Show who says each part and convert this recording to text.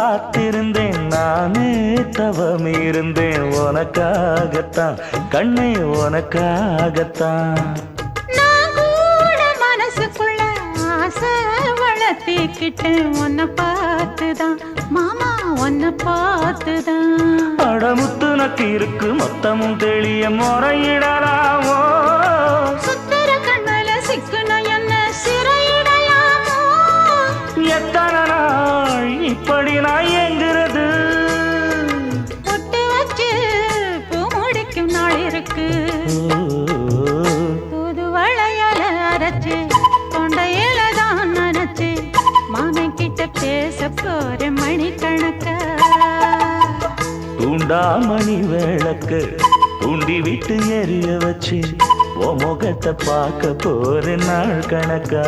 Speaker 1: காத்திருந்தேன் நானே தவம் இருந்தேன் உனக்காகத்தான் கண்ணே உனக்காகத்தான்
Speaker 2: நான் கூட மனசுக்குள்ள ஆசை வளர்த்திக்கிட்டேன் உன்னை பார்த்துதான் மாமா உன்னை பார்த்துதான்
Speaker 1: அடமுத்து நக்கு இருக்கு மொத்தமும் தெளிய முறையிடலாமோ
Speaker 2: சுத்தர கண்மல சிக்குன என்ன சிறையிடையாமோ
Speaker 1: எத்தனை நாள் இப்படி நான் எங்கிறது
Speaker 2: பொட்டு வச்சு பூ முடிக்கும் நாள் இருக்கு புது வளையல அரைச்சு தொண்டையில தான் நினைச்சு மாமன் கிட்ட பேச போற மணிக்கணக்கா
Speaker 1: தூண்டாமணி விளக்கு தூண்டி விட்டு எரிய வச்சு உன் முகத்தை பார்க்க போற நாள் கணக்கா